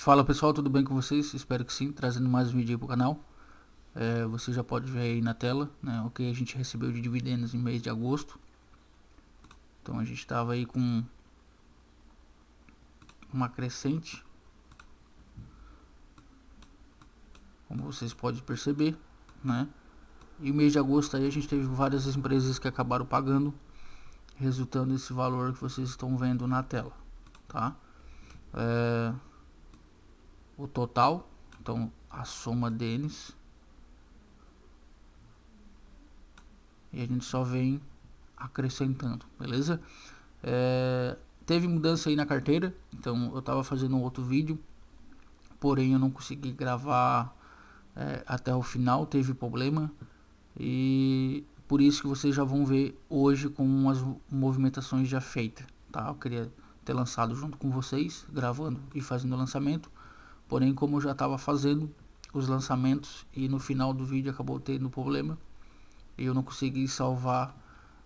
Fala pessoal, tudo bem com vocês? Espero que sim, trazendo mais um vídeo aí pro canal. Você já pode ver aí na tela, né, o que a gente recebeu de dividendos em mês de agosto. Então a gente estava aí com uma crescente, como vocês podem perceber, né? E o mês de agosto aí a gente teve várias empresas que acabaram pagando, resultando nesse valor que vocês estão vendo na tela, tá? O total, então a soma deles, e a gente só vem acrescentando, beleza? Teve mudança aí na carteira, então eu estava fazendo um outro vídeo, porém eu não consegui gravar até o final, teve problema, e por isso que vocês já vão ver hoje com as movimentações já feitas, tá? Eu queria ter lançado junto com vocês, gravando e fazendo o lançamento, porém como eu já estava fazendo os lançamentos e no final do vídeo acabou tendo problema, e eu não consegui salvar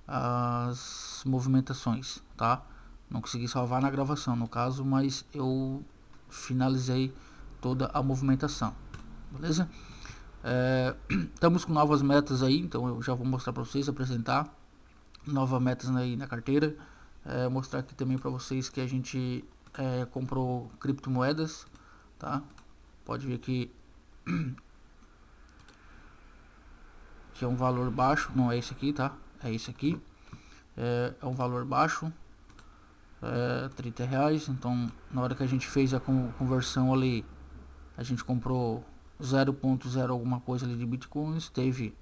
as movimentações, tá? Não consegui salvar na gravação, no caso, mas eu finalizei toda a movimentação, beleza? Estamos com novas metas aí, então eu já vou mostrar para vocês, apresentar novas metas aí na carteira, mostrar aqui também para vocês que a gente comprou criptomoedas, tá? Pode ver que é um valor baixo, não é esse aqui, tá? É esse aqui, é um valor baixo, R$30. Então na hora que a gente fez a conversão ali, a gente comprou 0.0 alguma coisa ali de bitcoins, teve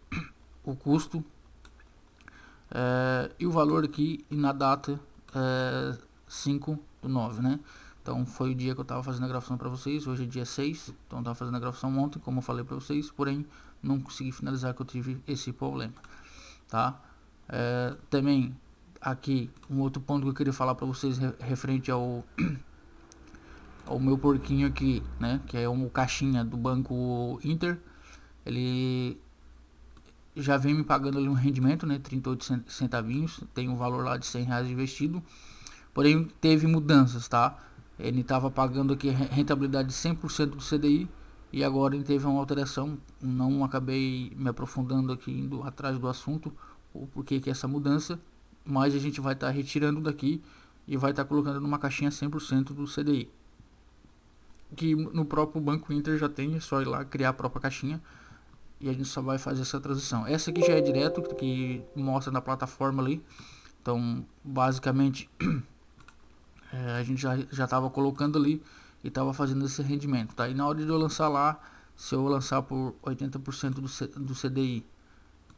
o custo e o valor aqui e na data 5/9, né? Então foi o dia que eu estava fazendo a gravação para vocês. Hoje é dia 6, então eu estava fazendo a gravação ontem, como eu falei para vocês, porém não consegui finalizar, que eu tive esse problema, tá? Também aqui um outro ponto que eu queria falar para vocês referente ao meu porquinho aqui, né, que é um caixinha do Banco Inter. Ele já vem me pagando ali um rendimento, né, 38 centavinhos, tem um valor lá de R$100 investido, porém teve mudanças, tá? Ele estava pagando aqui rentabilidade de 100% do CDI, e agora ele teve uma alteração. Não acabei me aprofundando aqui, indo atrás do assunto, o porquê que é essa mudança, mas a gente vai estar retirando daqui e vai estar colocando numa caixinha 100% do CDI, que no próprio Banco Inter já tem, é só ir lá criar a própria caixinha e a gente só vai fazer essa transição. Essa aqui já é direto, que mostra na plataforma ali. Então basicamente a gente já estava colocando ali e estava fazendo esse rendimento, tá? E na hora de eu lançar lá, se eu lançar por 80% do CDI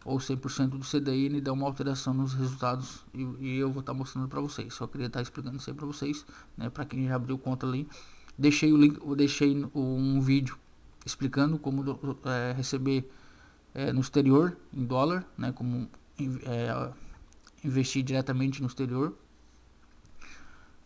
ou 100% do CDI, ele dá uma alteração nos resultados, e eu vou estar mostrando para vocês. Só queria estar explicando isso aí para vocês, né? Para quem já abriu conta ali, deixei o link, eu deixei um vídeo explicando como receber no exterior em dólar, né? Como investir diretamente no exterior,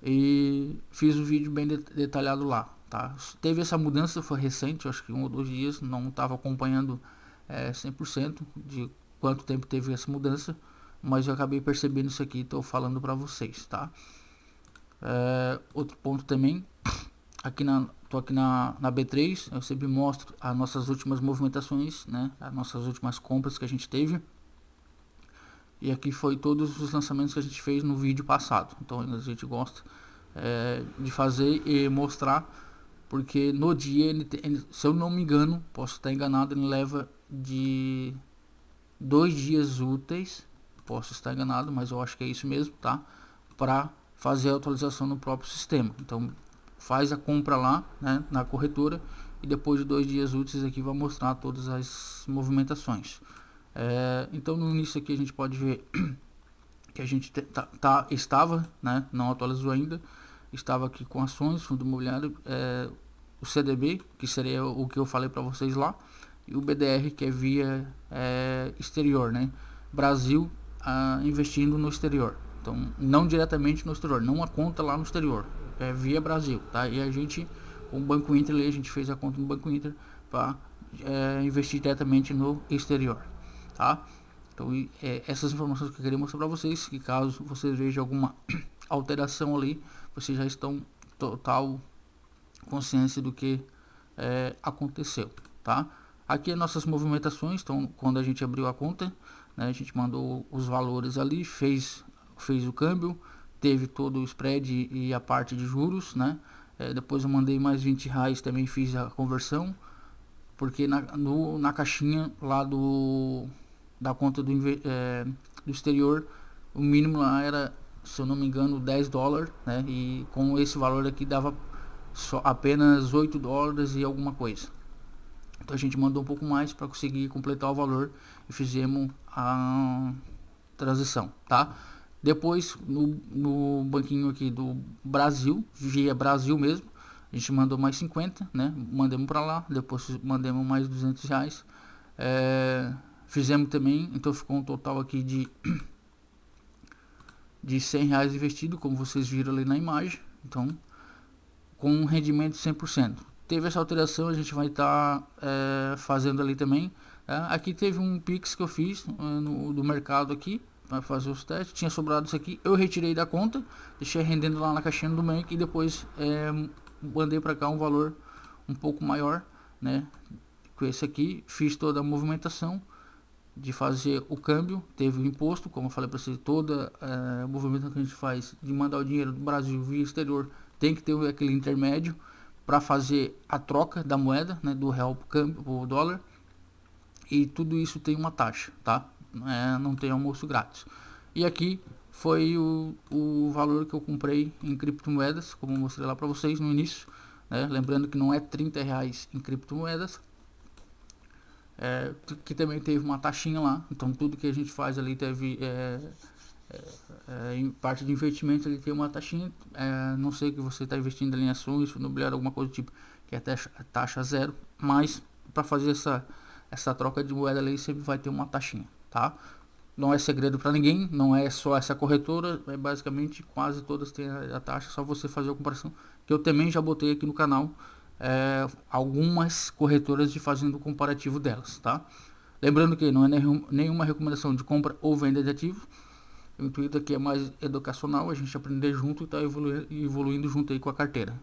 e fiz um vídeo bem detalhado lá, tá? Teve essa mudança, foi recente, acho que 1 ou 2 dias, não estava acompanhando 100% de quanto tempo teve essa mudança, mas eu acabei percebendo isso aqui, estou falando para vocês, tá? Outro ponto também, tô aqui na B3, eu sempre mostro as nossas últimas movimentações, né? As nossas últimas compras que a gente teve. E aqui foi todos os lançamentos que a gente fez no vídeo passado. Então a gente gosta de fazer e mostrar, porque no dia ele, se eu não me engano, posso estar enganado, ele leva de 2 dias úteis, posso estar enganado, mas eu acho que é isso mesmo, tá? Para fazer a atualização no próprio sistema. Então faz a compra lá, né, na corretora, e depois de 2 dias úteis aqui vai mostrar todas as movimentações. Então no início aqui a gente pode ver que a gente estava, né, não atualizou ainda, estava aqui com ações, fundo imobiliário, o CDB, que seria o que eu falei para vocês lá, e o BDR, que é via exterior, né, Brasil investindo no exterior. Então não diretamente no exterior, não a conta lá no exterior, é via Brasil, tá? E a gente, com o Banco Inter, a gente fez a conta no Banco Inter para investir diretamente no exterior, tá? Então essas informações que eu queria mostrar para vocês, que caso vocês vejam alguma alteração ali, vocês já estão total consciência do que aconteceu, tá? Aqui as nossas movimentações. Então, quando a gente abriu a conta, né, a gente mandou os valores ali, fez o câmbio, teve todo o spread e a parte de juros, né? Depois eu mandei mais R$20, também fiz a conversão, porque na caixinha lá da conta do exterior, o mínimo lá era, se eu não me engano, $10, né? E com esse valor aqui dava só apenas $8 e alguma coisa. Então a gente mandou um pouco mais para conseguir completar o valor e fizemos a transição, tá? Depois no banquinho aqui do Brasil, via Brasil mesmo, a gente mandou mais 50, né? Mandamos para lá, depois mandamos mais R$200. Fizemos também, então ficou um total aqui de R$100 investido, como vocês viram ali na imagem. Então, com um rendimento de 100%. Teve essa alteração, a gente vai estar fazendo ali também. Aqui teve um Pix que eu fiz do mercado aqui, para fazer os testes. Tinha sobrado isso aqui, eu retirei da conta, deixei rendendo lá na caixinha do banco e depois mandei para cá um valor um pouco maior, né? Com esse aqui, fiz toda a movimentação de fazer o câmbio, teve o imposto, como eu falei para vocês, toda a movimentação que a gente faz de mandar o dinheiro do Brasil via exterior, tem que ter aquele intermédio para fazer a troca da moeda, né, do real para o câmbio, pro dólar, e tudo isso tem uma taxa, tá? Não tem almoço grátis. E aqui foi o valor que eu comprei em criptomoedas, como eu mostrei lá para vocês no início, né? Lembrando que não é R$30 em criptomoedas, que também teve uma taxinha lá. Então tudo que a gente faz ali teve em parte de investimento, ele tem uma taxinha. Não sei que você está investindo ali em ações, fundo imobiliário, alguma coisa do tipo, que é taxa zero, mas para fazer essa troca de moeda ali sempre vai ter uma taxinha, tá? Não é segredo para ninguém, não é só essa corretora, basicamente quase todas têm a taxa, só você fazer a comparação, que eu também já botei aqui no canal algumas corretoras de fazendo o comparativo delas, tá? Lembrando que não é nenhuma recomendação de compra ou venda de ativos. O intuito aqui é mais educacional, a gente aprender junto e tá evoluindo junto aí com a carteira.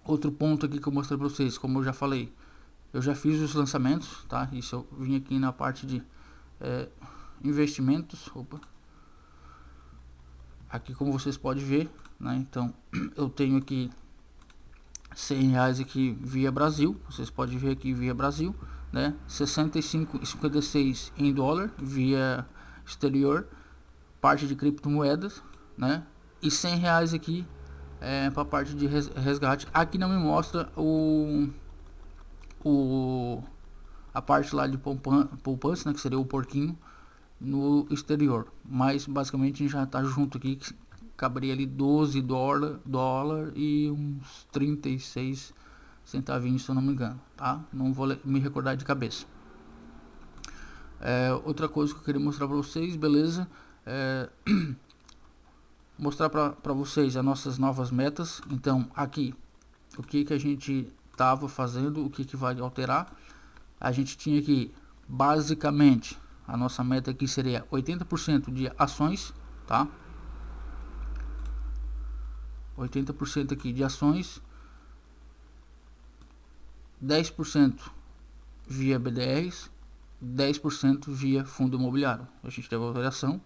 Outro ponto aqui que eu mostrei para vocês, como eu já falei, eu já fiz os lançamentos, tá? Isso eu vim aqui na parte de investimentos. Aqui, como vocês podem ver, né? Então eu tenho aqui R$100 aqui via Brasil, vocês podem ver aqui via Brasil, né? 65,56 em dólar via exterior, parte de criptomoedas, né? E R$100 aqui para a parte de resgate. Aqui não me mostra a parte lá de poupança, né, que seria o porquinho no exterior, mas basicamente a gente já está junto aqui, que caberia ali $12 e uns 36 centavinhos, se eu não me engano, tá? Não vou me recordar de cabeça. Outra coisa que eu queria mostrar para vocês, beleza? Mostrar para vocês as nossas novas metas. Então aqui, o que a gente estava fazendo, o que vai alterar. A gente tinha aqui, basicamente, a nossa meta aqui seria 80% de ações, tá? 80% aqui de ações, 10% via BDRs, 10% via fundo imobiliário. A gente teve a alteração,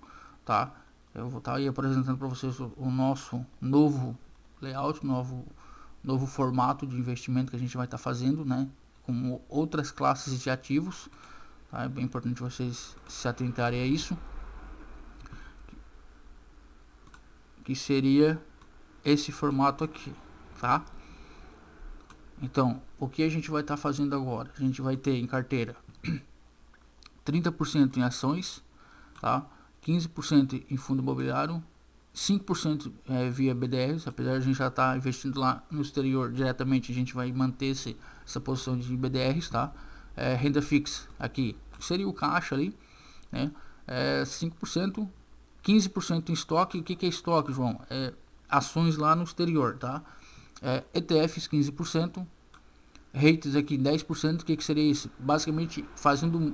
tá? Eu vou estar aí apresentando para vocês o nosso novo layout, novo formato de investimento que a gente vai estar fazendo, né? Com outras classes de ativos, tá? É bem importante vocês se atentarem a isso, que seria esse formato aqui, tá? Então, o que a gente vai estar fazendo agora? A gente vai ter em carteira 30% em ações, tá? 15% em fundo imobiliário, 5% via BDRs, apesar de a gente já estar investindo lá no exterior diretamente, a gente vai manter essa posição de BDRs, tá? Renda fixa aqui seria o caixa ali, né? 5%, 15% em estoque. O que é estoque, João? Ações lá no exterior, tá? ETFs 15%, REITs aqui 10%. O que seria isso? Basicamente, fazendo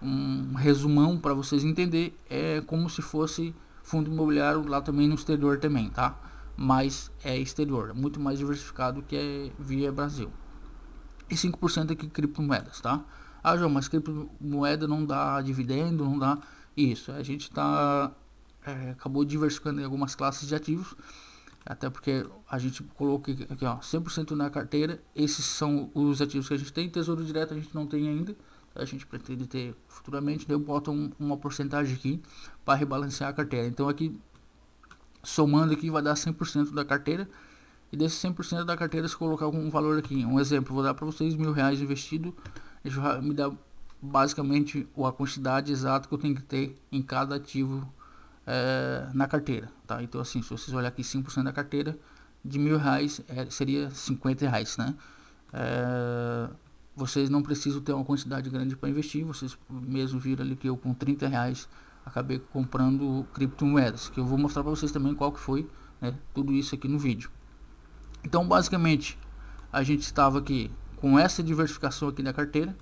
um resumão para vocês entenderem, é como se fosse fundo imobiliário lá também no exterior também, tá? mas é exterior, muito mais diversificado que é via Brasil. E 5% aqui criptomoedas, tá? Ah, João, mas criptomoeda não dá dividendo, não dá isso. A gente acabou diversificando em algumas classes de ativos, até porque a gente colocou aqui, ó, 100% na carteira. Esses são os ativos que a gente tem. Tesouro direto a gente não tem ainda, a gente pretende ter futuramente. Eu boto uma porcentagem aqui para rebalancear a carteira. Então aqui, somando aqui, vai dar 100% da carteira. E desse 100% da carteira, se colocar algum valor aqui, um exemplo, vou dar para vocês R$1.000 investido, isso vai me dar basicamente a quantidade exata que eu tenho que ter em cada ativo na carteira, tá? Então assim, se vocês olharem aqui, 5% da carteira de R$1.000 seria R$50, né? Vocês não precisam ter uma quantidade grande para investir. Vocês mesmo viram ali que eu com R$30 acabei comprando criptomoedas, que eu vou mostrar para vocês também qual que foi, né, tudo isso aqui no vídeo. Então basicamente a gente estava aqui com essa diversificação aqui da carteira,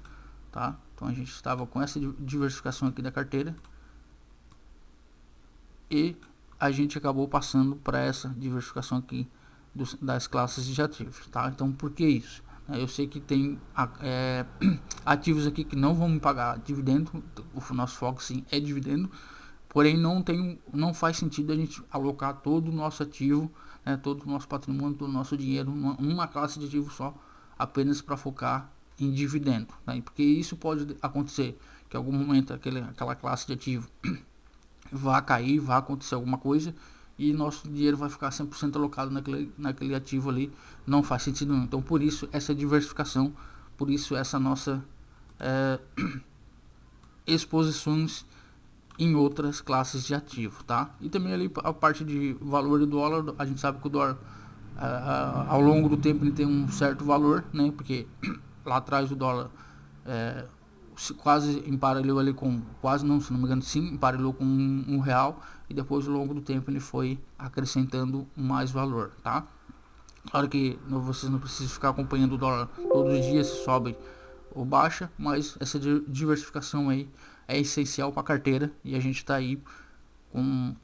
tá? Então a gente estava com essa diversificação aqui da carteira e a gente acabou passando para essa diversificação aqui das classes de ativos, tá? Então por que isso? Eu sei que tem ativos aqui que não vão me pagar dividendo, o nosso foco sim é dividendo, porém não faz sentido a gente alocar todo o nosso ativo, todo o nosso patrimônio, todo o nosso dinheiro numa classe de ativo só, apenas para focar em dividendo, né? Porque isso pode acontecer, que em algum momento aquela classe de ativo vai cair, vai acontecer alguma coisa e nosso dinheiro vai ficar 100% alocado naquele ativo ali. Não faz sentido não. Então por isso essa diversificação, por isso essa nossa exposições em outras classes de ativo, tá? E também ali a parte de valor do dólar, a gente sabe que o dólar ao longo do tempo ele tem um certo valor, né? Porque lá atrás o dólar quase emparelhou ali com, quase não, se não me engano, sim, emparelhou com um real, e depois ao longo do tempo ele foi acrescentando mais valor, tá? Claro que vocês não precisam ficar acompanhando o dólar todos os dias, se sobe ou baixa, mas essa diversificação aí é essencial para a carteira e a gente está aí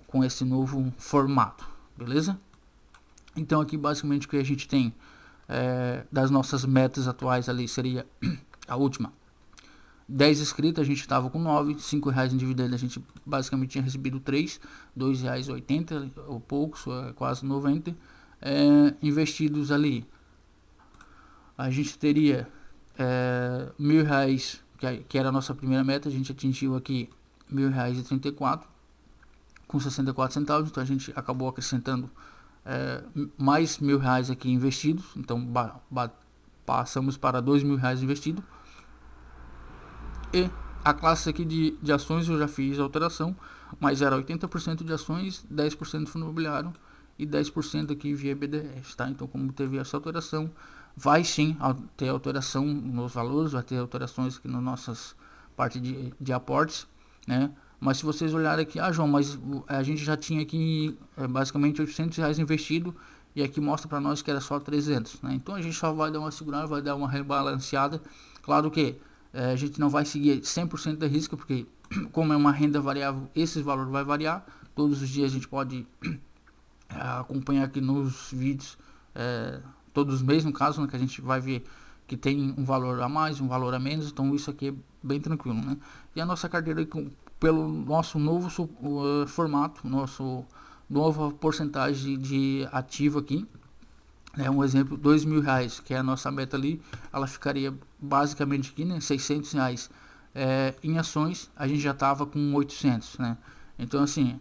com esse novo formato, beleza? Então aqui basicamente o que a gente tem das nossas metas atuais ali seria a última 10 inscritos, a gente estava com 9, R$5 em dividendo, a gente basicamente tinha recebido 3, R$2,80 ou poucos, quase 90. Investidos ali, a gente teria R$1.000, que era a nossa primeira meta, a gente atingiu aqui R$1.000,34 com 64 centavos, então a gente acabou acrescentando mais R$1.000 aqui investidos, então passamos para R$2.000 investidos. E a classe aqui de ações eu já fiz a alteração, mas era 80% de ações, 10% fundo imobiliário e 10% aqui via BDRs, tá? Então como teve essa alteração, vai sim ter alteração nos valores, vai ter alterações aqui nas nossas partes de aportes, né? Mas se vocês olharem aqui, João, mas a gente já tinha aqui basicamente R$800 investido e aqui mostra para nós que era só 300, né? Então a gente só vai dar uma segurada, vai dar uma rebalanceada. Claro que a gente não vai seguir 100% da risca, porque como é uma renda variável, esse valor vai variar. Todos os dias a gente pode acompanhar aqui nos vídeos, todos os meses no caso, né, que a gente vai ver que tem um valor a mais, um valor a menos, então isso aqui é bem tranquilo, né? E a nossa carteira aqui, pelo nosso novo formato, nova porcentagem de ativo aqui, um exemplo, R$2.000, que é a nossa meta ali, ela ficaria basicamente aqui, né, R$600 em ações, a gente já estava com 800, né? Então assim,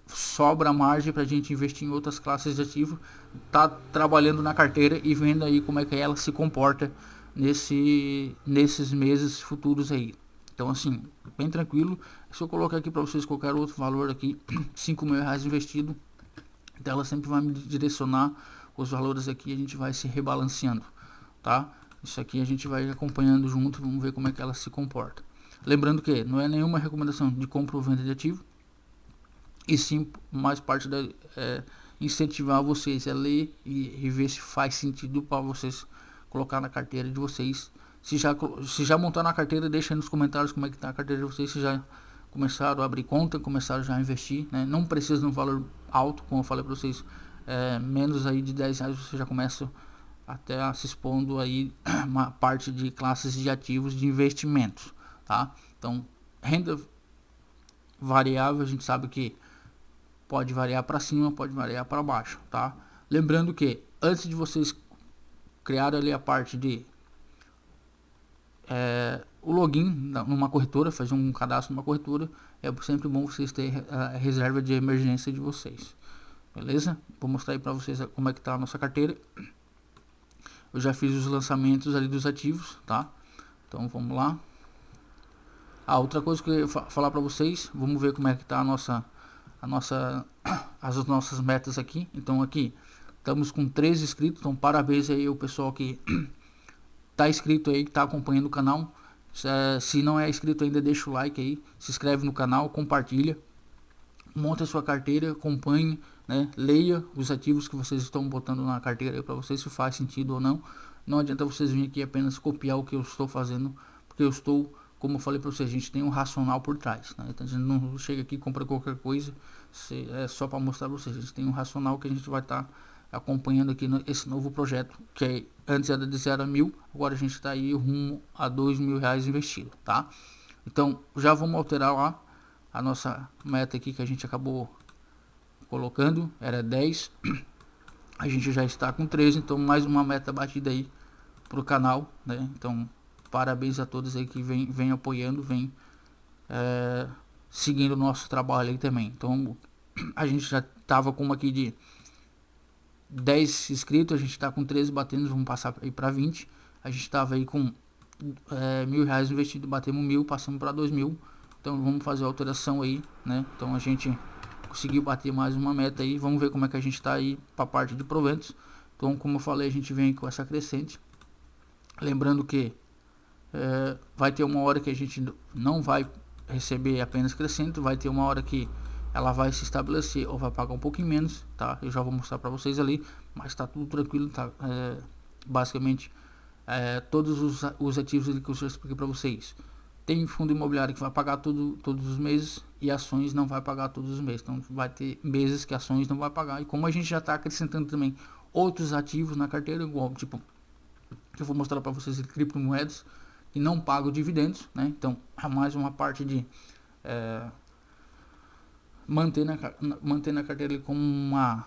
sobra margem para a gente investir em outras classes de ativo, tá trabalhando na carteira e vendo aí como é que ela se comporta nesses meses futuros aí. Então assim, bem tranquilo. Se eu colocar aqui para vocês qualquer outro valor aqui, R$5.000 investido, então ela sempre vai me direcionar os valores aqui, a gente vai se rebalanceando, tá? Isso aqui a gente vai acompanhando junto, vamos ver como é que ela se comporta. Lembrando que não é nenhuma recomendação de compra ou venda de ativo, e sim mais parte da incentivar vocês a ler e ver se faz sentido para vocês colocar na carteira de vocês. Se já montar na carteira, deixa aí nos comentários como é que tá a carteira de vocês, se já começaram a abrir conta, começaram já a investir, né? Não precisa de um valor alto, como eu falei para vocês, menos aí de 10 reais você já começa até a se expondo aí uma parte de classes de ativos de investimentos, tá? Então, renda variável, a gente sabe que pode variar para cima, pode variar para baixo, tá? Lembrando que antes de vocês criarem ali a parte de o login numa corretora, fazer um cadastro numa corretora, é sempre bom vocês terem a reserva de emergência de vocês, beleza? Vou mostrar aí para vocês como é que tá a nossa carteira. Eu já fiz os lançamentos ali dos ativos, tá? Então vamos lá. Outra coisa que eu ia falar para vocês, vamos ver como é que tá as nossas metas aqui. Então aqui estamos com 13 inscritos, então parabéns aí o pessoal que tá inscrito aí, que tá acompanhando o canal. Se não é inscrito ainda, deixa o like aí, se inscreve no canal, compartilha, monta a sua carteira, acompanhe, né? Leia os ativos que vocês estão botando na carteira para vocês, se faz sentido ou não. Não adianta vocês virem aqui apenas copiar o que eu estou fazendo, porque eu estou, como eu falei para vocês, a gente tem um racional por trás, né? Então a gente não chega aqui e compra qualquer coisa, é só para mostrar para vocês. A gente tem um racional que a gente vai estar acompanhando aqui esse novo projeto, que antes era de 0 a 1.000, agora a gente está aí rumo a 2.000 reais investido, tá? Então já vamos alterar lá a nossa meta aqui que a gente acabou colocando, era 10, a gente já está com 13, então mais uma meta batida aí pro canal, né? Então parabéns a todos aí que vem apoiando, vem seguindo o nosso trabalho aí também. Então a gente já tava com uma aqui de 10 inscritos, a gente está com 13 batendo, vamos passar aí para 20. A gente estava aí com 1.000 reais investido, batemos 1.000, passamos para 2.000. Então vamos fazer a alteração aí, né? Então a gente conseguiu bater mais uma meta aí, vamos ver como é que a gente está aí para a parte de proventos. Então, como eu falei, a gente vem com essa crescente. Lembrando que vai ter uma hora que a gente não vai receber apenas crescente, vai ter uma hora que ela vai se estabelecer ou vai pagar um pouquinho menos, tá? Eu já vou mostrar para vocês ali, mas tá tudo tranquilo, tá? Basicamente, todos os ativos ali que eu já expliquei para vocês. Tem fundo imobiliário que vai pagar todos os meses e ações não vai pagar todos os meses. Então vai ter meses que ações não vai pagar. E como a gente já está acrescentando também outros ativos na carteira, igual tipo, eu vou mostrar para vocês criptomoedas que não pagam dividendos, né? Então é mais uma parte de manter na carteira como uma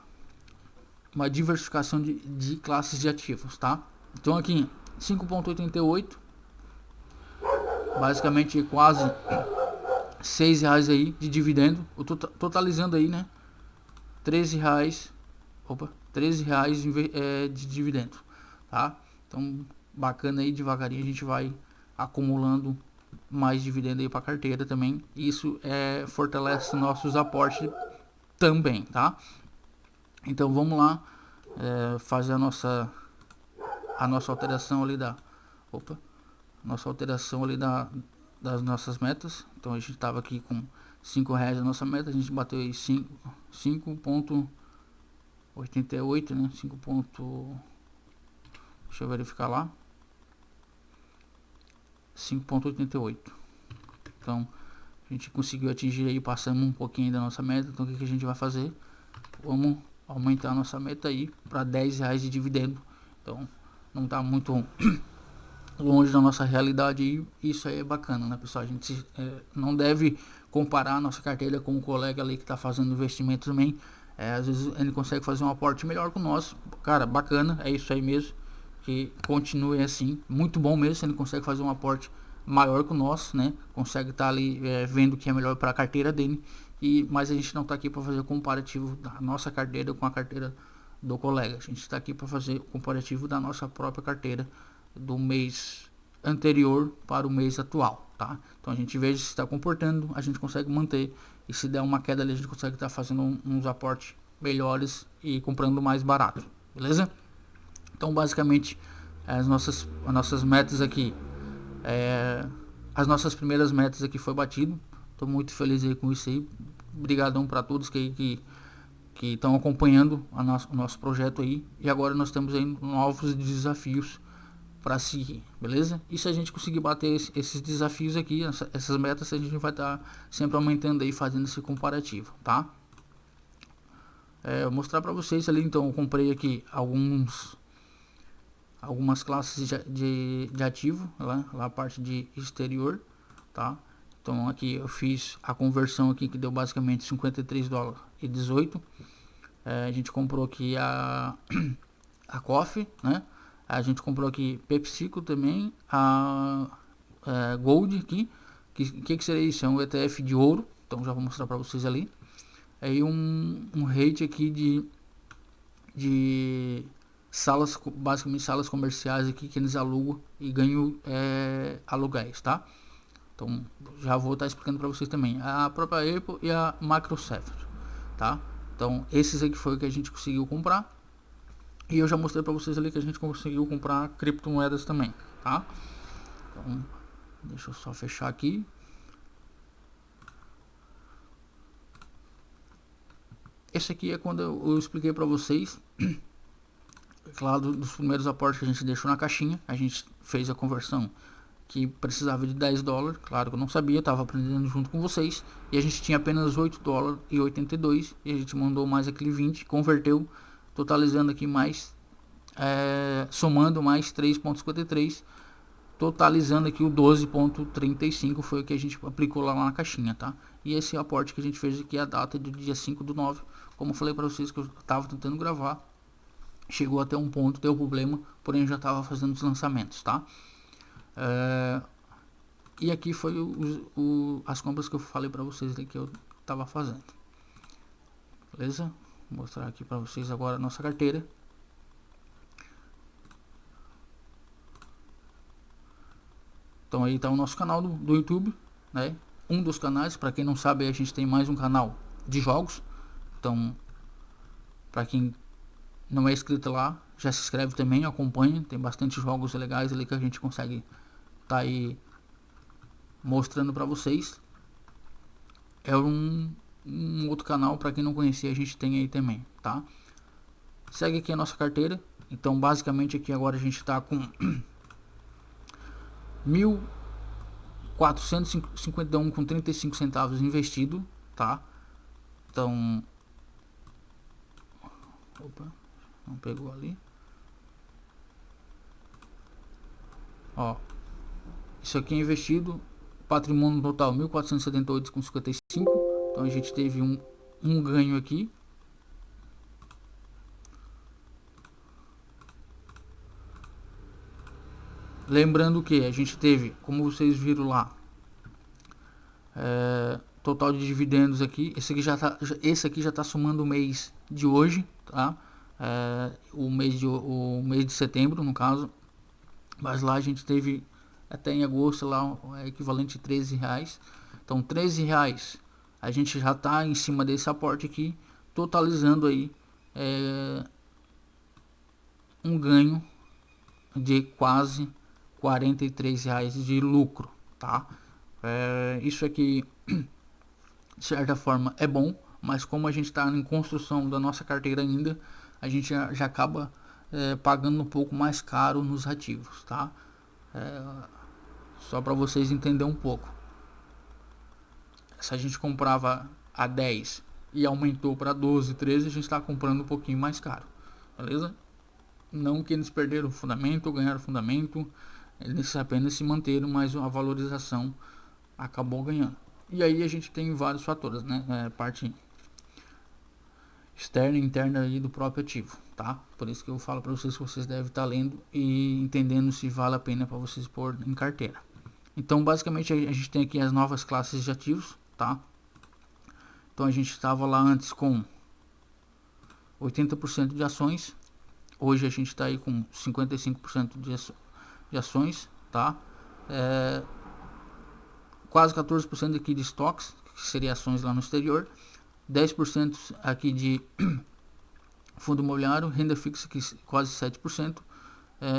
diversificação de classes de ativos, tá? Então aqui 5,88, basicamente quase 6 reais aí de dividendo, eu tô totalizando aí, né? 13 reais, 13 reais de dividendo, tá? Então bacana aí, devagarinho a gente vai acumulando mais dividendo aí para carteira também. Isso fortalece nossos aportes também, tá? Então vamos lá fazer a nossa alteração ali das nossas metas. Então a gente estava aqui com 5 reais a nossa meta, a gente bateu aí 5,88, né? 5. Deixa eu verificar lá. 5,88. Então a gente conseguiu atingir aí, passamos um pouquinho da nossa meta. Então o que a gente vai fazer? Vamos aumentar a nossa meta aí para 10 reais de dividendo. Então não está muito longe da nossa realidade e isso aí é bacana, né, pessoal? A gente não deve comparar a nossa carteira com o colega ali que está fazendo investimento também. Às vezes ele consegue fazer um aporte melhor que o nosso. Cara, bacana, é isso aí mesmo. Que continue assim, muito bom mesmo. Se ele consegue fazer um aporte maior que o nosso, né? Consegue estar ali vendo o que é melhor para a carteira dele. Mas a gente não está aqui para fazer o comparativo da nossa carteira com a carteira do colega. A gente está aqui para fazer o comparativo da nossa própria carteira do mês anterior para o mês atual, tá? Então a gente veja se está comportando, a gente consegue manter, e se der uma queda ali, a gente consegue estar fazendo uns aportes melhores e comprando mais barato, beleza? Então basicamente as nossas metas aqui, as nossas primeiras metas aqui foi batido. Estou muito feliz aí com isso aí. Obrigadão para todos que estão acompanhando o nosso projeto aí. E agora nós temos aí novos desafios para seguir, beleza? E se a gente conseguir bater esses desafios aqui, essas metas, a gente vai estar sempre aumentando aí, fazendo esse comparativo, tá? mostrar para vocês ali. Então eu comprei aqui algumas classes de ativo lá a parte de exterior, tá? Então aqui eu fiz a conversão aqui que deu basicamente 53 dólares e 18. A gente comprou aqui a Coffee, né? A gente comprou aqui PepsiCo também, a Gold aqui. Que seria isso? É um ETF de ouro. Então já vou mostrar para vocês ali. Aí um rate aqui de salas, basicamente salas comerciais aqui que eles alugam e ganham aluguéis, tá? Então já vou estar explicando para vocês também a própria Apple e a Microsoft, tá? Então esses aqui foi o que a gente conseguiu comprar, e eu já mostrei para vocês ali que a gente conseguiu comprar criptomoedas também, tá? Então deixa eu só fechar aqui. Esse aqui é quando eu expliquei para vocês, claro, dos primeiros aportes que a gente deixou na caixinha. A gente fez a conversão que precisava de 10 dólares, claro que eu não sabia, estava aprendendo junto com vocês, e a gente tinha apenas 8 dólares e 82, e a gente mandou mais aquele 20, converteu, totalizando aqui mais, somando mais 3,53, totalizando aqui o 12,35 foi o que a gente aplicou lá na caixinha, tá? E esse aporte que a gente fez aqui, a data do dia 5/9, como eu falei para vocês que eu estava tentando gravar, chegou até um ponto, deu problema, porém eu já estava fazendo os lançamentos, tá? E aqui foi as compras que eu falei para vocês que eu estava fazendo, beleza? Vou mostrar aqui para vocês agora a nossa carteira. Então aí está o nosso canal do YouTube, né? Um dos canais, para quem não sabe, a gente tem mais um canal de jogos. Então, para quem não é inscrito lá, já se inscreve também, acompanha. Tem bastante jogos legais ali que a gente consegue tá aí mostrando para vocês. É um outro canal, para quem não conhecia, a gente tem aí também, tá? Segue aqui a nossa carteira. Então basicamente aqui agora a gente está com 1.451 com 35 centavos investido, tá? Então, opa, não pegou ali. Ó, isso aqui é investido, patrimônio total 1.478 com 55. Então a gente teve um ganho aqui. Lembrando que a gente teve, como vocês viram lá, total de dividendos aqui. Esse aqui já tá somando o mês de hoje, tá? O mês de setembro, no caso. Mas lá a gente teve até em agosto lá equivalente a 13 reais. Então 13 reais a gente já tá em cima desse aporte aqui, totalizando aí um ganho de quase 43 reais de lucro, tá? Isso aqui de certa forma é bom, mas como a gente está em construção da nossa carteira ainda, a gente já acaba pagando um pouco mais caro nos ativos, tá? Só para vocês entenderem um pouco. Se a gente comprava a 10 e aumentou para 12, 13, a gente está comprando um pouquinho mais caro, beleza? Não que eles perderam o fundamento ou ganharam fundamento, eles apenas se manteram, mas a valorização acabou ganhando. E aí a gente tem vários fatores, né? Parte externa e interna aí do próprio ativo, tá? Por isso que eu falo para vocês que vocês devem estar lendo e entendendo se vale a pena para vocês pôr em carteira. Então basicamente a gente tem aqui as novas classes de ativos, tá? Então a gente estava lá antes com 80% de ações, hoje a gente está aí com 55% de ações, tá? Quase 14% aqui de estoques, que seria ações lá no exterior, 10% aqui de fundo imobiliário, renda fixa aqui quase 7%,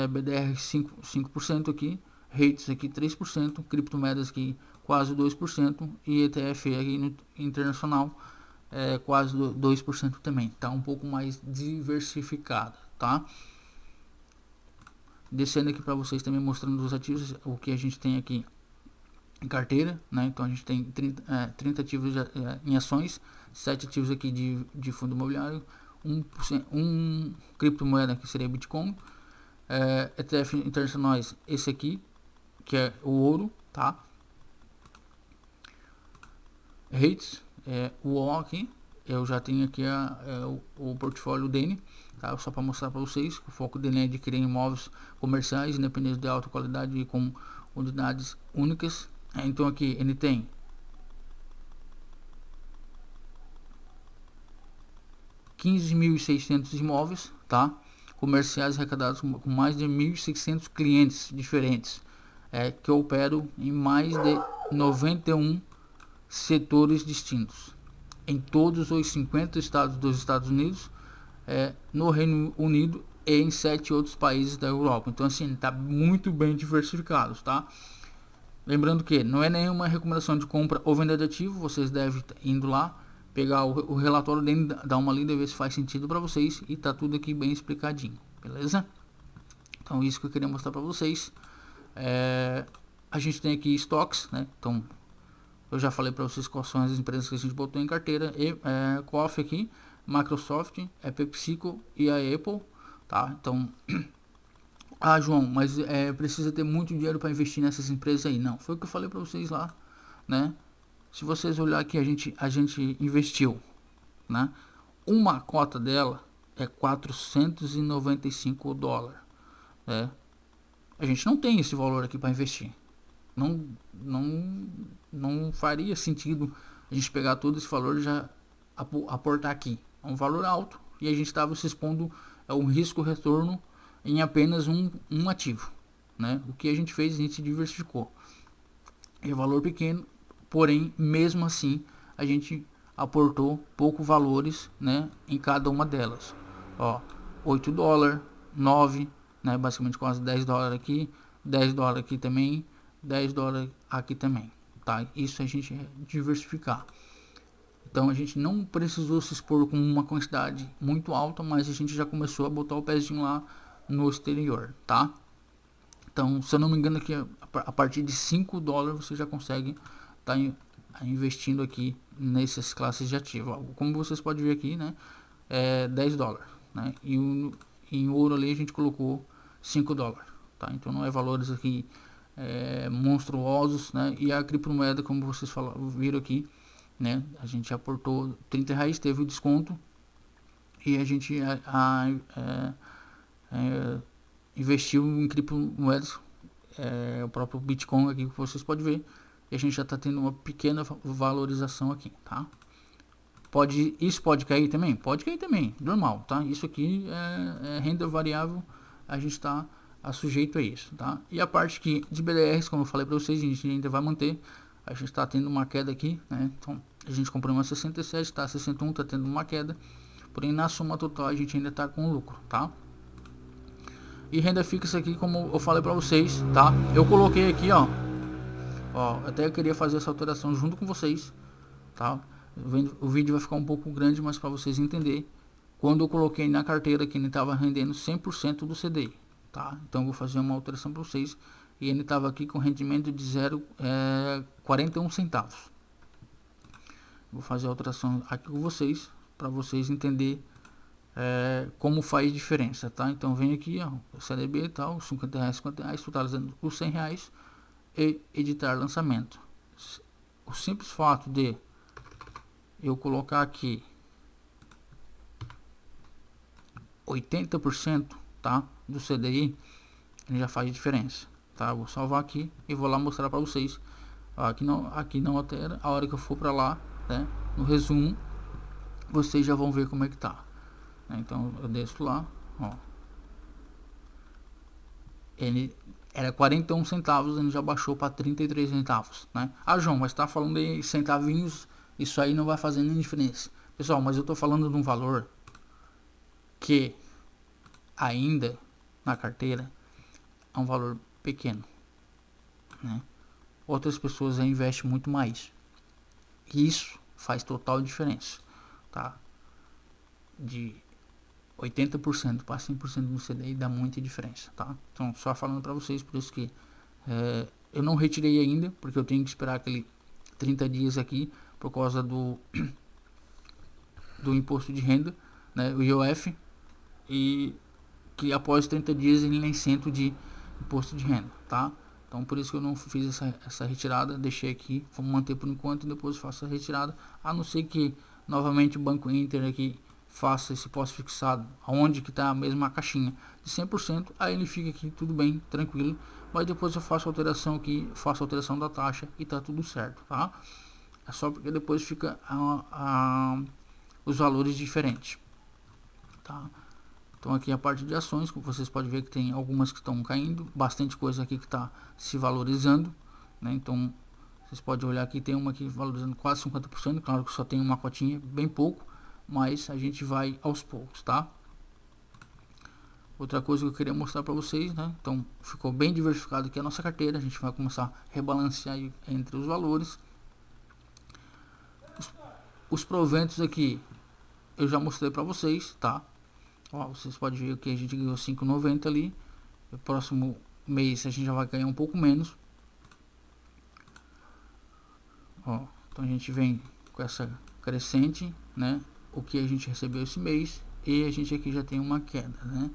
BDR 5% aqui, REITs aqui 3%, criptomoedas aqui quase 2% e ETF aqui no internacional quase 2% também, tá um pouco mais diversificado, tá? Descendo aqui para vocês também mostrando os ativos, o que a gente tem aqui em carteira, né? Então a gente tem 30 ativos em ações, 7 ativos aqui de fundo imobiliário, um criptomoeda que seria Bitcoin, ETF internacionais, esse aqui, que é o ouro, tá? REITs, o O aqui, eu já tenho aqui o portfólio dele, tá? Só para mostrar para vocês, o foco dele é adquirir imóveis comerciais, independentes de alta qualidade e com unidades únicas. Então aqui ele tem (15.600) imóveis, tá? Comerciais arrecadados com mais de 1.600 clientes diferentes, que operam em mais de 91 setores distintos em todos os 50 estados dos Estados Unidos, no Reino Unido e em 7 outros países da Europa. Então assim, está muito bem diversificado, tá? Lembrando que não é nenhuma recomendação de compra ou venda de ativo, vocês devem indo lá, pegar o relatório dele, dar uma lida, ver se faz sentido para vocês, e tá tudo aqui bem explicadinho, beleza? Então isso que eu queria mostrar para vocês. A gente tem aqui estoques, né? Então eu já falei para vocês quais são as empresas que a gente botou em carteira, e Coffee aqui, Microsoft, PepsiCo e a Apple, tá? Então João, mas precisa ter muito dinheiro para investir nessas empresas aí. Não, foi o que eu falei para vocês lá, né? Se vocês olhar aqui, a gente investiu, né? Uma cota dela é $495, né? A gente não tem esse valor aqui para investir. Não, não, não faria sentido a gente pegar todo esse valor e já aportar aqui. É um valor alto e a gente estava se expondo a um risco-retorno em apenas um ativo, né? O que a gente fez, a gente diversificou. É valor pequeno, porém, mesmo assim, a gente aportou pouco valores, né, em cada uma delas. Ó, $8, 9, né, basicamente quase $10 aqui, $10 aqui também, $10 aqui também, tá? Isso a gente diversificar. Então a gente não precisou se expor com uma quantidade muito alta, mas a gente já começou a botar o pezinho lá no exterior, tá? Então, se eu não me engano, aqui a partir de $5 você já consegue estar investindo aqui nessas classes de ativo. Como vocês podem ver aqui, né, é $10, né? E em ouro ali a gente colocou $5, tá? Então não é valores aqui monstruosos, né? E a criptomoeda, como vocês viram aqui, né, a gente aportou R$30, teve o desconto e a gente investiu em criptomoedas, o próprio Bitcoin aqui que vocês podem ver, e a gente já está tendo uma pequena valorização aqui, tá? Isso pode cair também? Pode cair também, normal, tá? Isso aqui é renda variável, a gente está sujeito a isso, tá? E a parte que de BDRs, como eu falei para vocês, a gente ainda vai manter. A gente está tendo uma queda aqui, né? Então a gente comprou uma 67, tá 61, tá tendo uma queda, porém na soma total a gente ainda está com lucro, tá? E renda fixa aqui, como eu falei para vocês, tá? Eu coloquei aqui, ó, até eu queria fazer essa alteração junto com vocês, tá? O vídeo vai ficar um pouco grande, mas para vocês entenderem, quando eu coloquei na carteira que ele estava rendendo 100% do CDI, tá? Então eu vou fazer uma alteração para vocês, e ele estava aqui com rendimento de 41 centavos. Vou fazer a alteração aqui com vocês, para vocês entenderem como faz diferença, tá? Então vem aqui, ó, o CDB e tal, R$50, R$50, totalizando os R$100 e editar lançamento. O simples fato de eu colocar aqui 80%, tá, do CDI, ele já faz diferença, tá? Vou salvar aqui e vou lá mostrar para vocês. Aqui não altera. A hora que eu for para lá, né, no resumo, vocês já vão ver como é que tá. Então eu desço lá, ó. Ele era 41 centavos, ele já baixou para 33 centavos, né? João, mas tá falando de centavinhos, isso aí não vai fazer nenhuma diferença. Pessoal, mas eu tô falando de um valor que ainda na carteira é um valor pequeno, né? Outras pessoas investem muito mais. Isso faz total diferença, tá? De 80% para 100% no CDI dá muita diferença, tá? Então, só falando para vocês, por isso que Eu não retirei ainda, porque eu tenho que esperar aquele 30 dias aqui, por causa do imposto de renda, né, o IOF, e que após 30 dias ele é isento de imposto de renda, tá? Então por isso que eu não fiz essa retirada, deixei aqui, vamos manter por enquanto e depois faço a retirada, a não ser que novamente o Banco Inter aqui faça esse pós-fixado, aonde que está a mesma caixinha de 100%, aí ele fica aqui tudo bem, tranquilo, mas depois eu faço a alteração aqui, faço a alteração da taxa e tá tudo certo, tá? É só porque depois fica os valores diferentes, tá? Então aqui a parte de ações, como vocês podem ver que tem algumas que estão caindo, bastante coisa aqui que está se valorizando, né? Então vocês podem olhar aqui, tem uma aqui valorizando quase 50%, claro que só tem uma cotinha, bem pouco, mas a gente vai aos poucos, tá? Outra coisa que eu queria mostrar para vocês, né? Então ficou bem diversificado aqui a nossa carteira, a gente vai começar a rebalancear entre os valores. Os proventos aqui eu já mostrei para vocês, tá? Ó, vocês podem ver que a gente ganhou 5,90 ali. No próximo mês a gente já vai ganhar um pouco menos. Ó, então a gente vem com essa crescente, né? O que a gente recebeu esse mês, e a gente aqui já tem uma queda, né?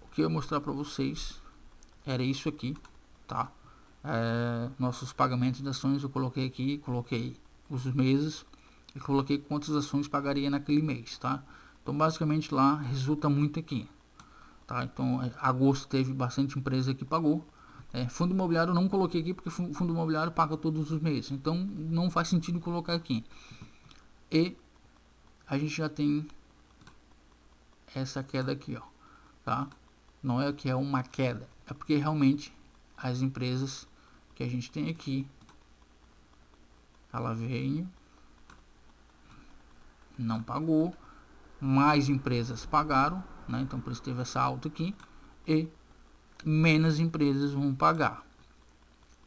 O que eu ia mostrar para vocês era isso aqui, tá? Nossos pagamentos de ações eu coloquei aqui, coloquei os meses e coloquei quantas ações pagaria naquele mês, tá? Então basicamente lá resulta muito aqui, tá? Então agosto teve bastante empresa que pagou. Fundo imobiliário eu não coloquei aqui porque fundo imobiliário paga todos os meses, então não faz sentido colocar aqui. E a gente já tem essa queda aqui, ó, tá? Não é que é uma queda, é porque realmente as empresas que a gente tem aqui, ela veio, não pagou, mais empresas pagaram, né? Então por isso teve essa alta aqui, e menos empresas vão pagar,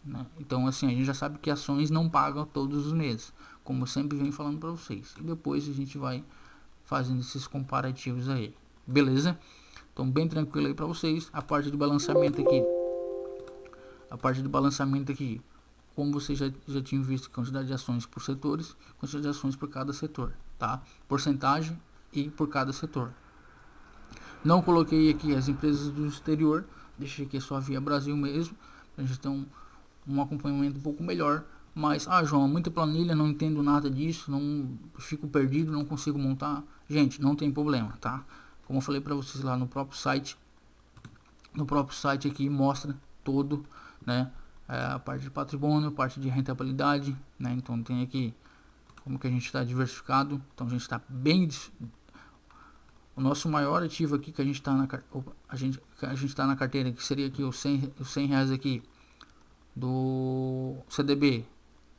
né? Então assim, a gente já sabe que ações não pagam todos os meses, como eu sempre venho falando para vocês, e depois a gente vai fazendo esses comparativos aí, beleza? Então bem tranquilo aí para vocês. A parte de balanceamento aqui, como vocês já tinham visto, quantidade de ações por setores, quantidade de ações por cada setor, tá? Porcentagem e por cada setor. Não coloquei aqui as empresas do exterior, deixei aqui só via Brasil mesmo, a gente tem um acompanhamento um pouco melhor. Mas, João, muita planilha, não entendo nada disso, não fico perdido, não consigo montar. Gente, não tem problema, tá? Como eu falei para vocês lá no próprio site aqui mostra todo, né? A parte de patrimônio, a parte de rentabilidade, né? Então tem aqui como que a gente está diversificado. Então a gente está bem. O nosso maior ativo aqui que a gente está na carteira, que seria aqui os 100 reais aqui do CDB,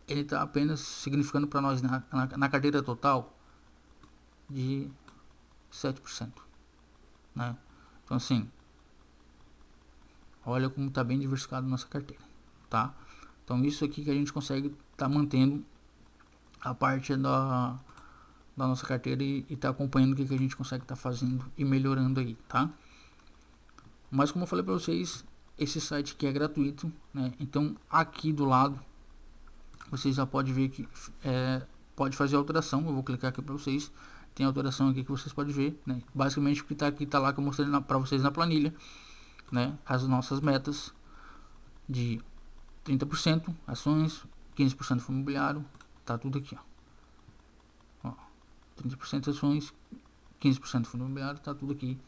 ele está apenas significando para nós na carteira total de 7%, né? Então assim, olha como está bem diversificado nossa carteira, tá? Então isso aqui que a gente consegue estar mantendo a parte da nossa carteira e tá acompanhando o que a gente consegue estar fazendo e melhorando aí, tá? Mas como eu falei para vocês, esse site aqui é gratuito, né? Então aqui do lado vocês já podem ver que pode fazer alteração. Eu vou clicar aqui para vocês, tem alteração aqui que vocês podem ver, né? Basicamente o que está aqui tá lá que eu mostrei para vocês na planilha, né? As nossas metas de 30% ações, 15% fundo imobiliário, tá tudo aqui, ó. 30% ações, 15% fundo imobiliário, tá tudo aqui.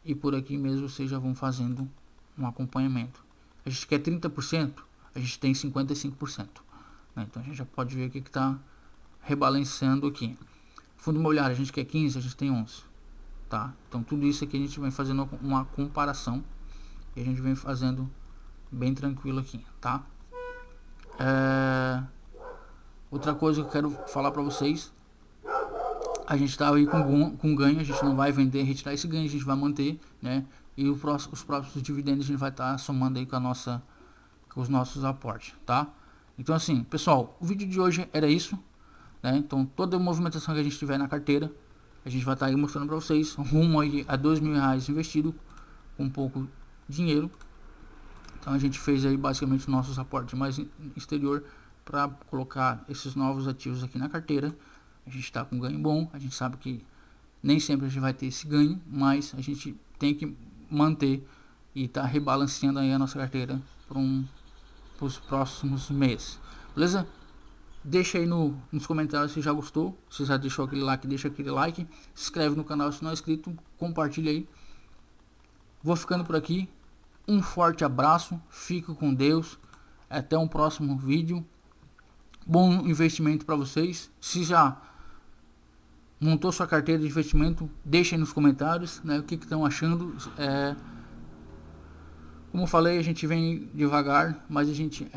E por aqui mesmo vocês já vão fazendo um acompanhamento. A gente quer 30%, a gente tem 55%, né? Então a gente já pode ver o que está rebalanceando aqui. Fundo imobiliário a gente quer 15%, a gente tem 11%, tá? Então tudo isso aqui a gente vai fazendo uma comparação e a gente vem fazendo bem tranquilo aqui, tá? Outra coisa que eu quero falar para vocês, a gente tá aí com ganho, a gente não vai vender, retirar esse ganho, a gente vai manter, né? E os próximos dividendos a gente vai estar somando aí com os nossos aportes, tá? Então assim, pessoal, o vídeo de hoje era isso, né? Então toda a movimentação que a gente tiver na carteira, a gente vai estar aí mostrando para vocês, rumo aí a R$2.000 investido com pouco dinheiro, Então a gente fez aí basicamente nossos aportes mais exterior para colocar esses novos ativos aqui na carteira. A gente está com ganho bom, a gente sabe que nem sempre a gente vai ter esse ganho, mas a gente tem que manter e tá rebalanceando aí a nossa carteira para os próximos meses, beleza? Deixa aí nos comentários se já gostou, se já deixou aquele like, deixa aquele like, se inscreve no canal se não é inscrito, compartilha aí. Vou ficando por aqui, um forte abraço, fica com Deus, até um próximo vídeo, bom investimento para vocês. Se já montou sua carteira de investimento, deixa aí nos comentários, né, o que estão achando. Como eu falei, a gente vem devagar, mas a gente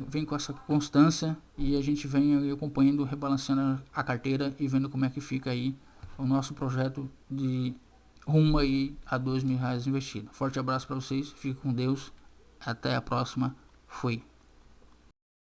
vem com essa constância e a gente vem aí acompanhando, rebalanceando a carteira e vendo como é que fica aí o nosso projeto de rumo aí a R$2.000 investido. Forte abraço para vocês, fique com Deus, até a próxima, fui.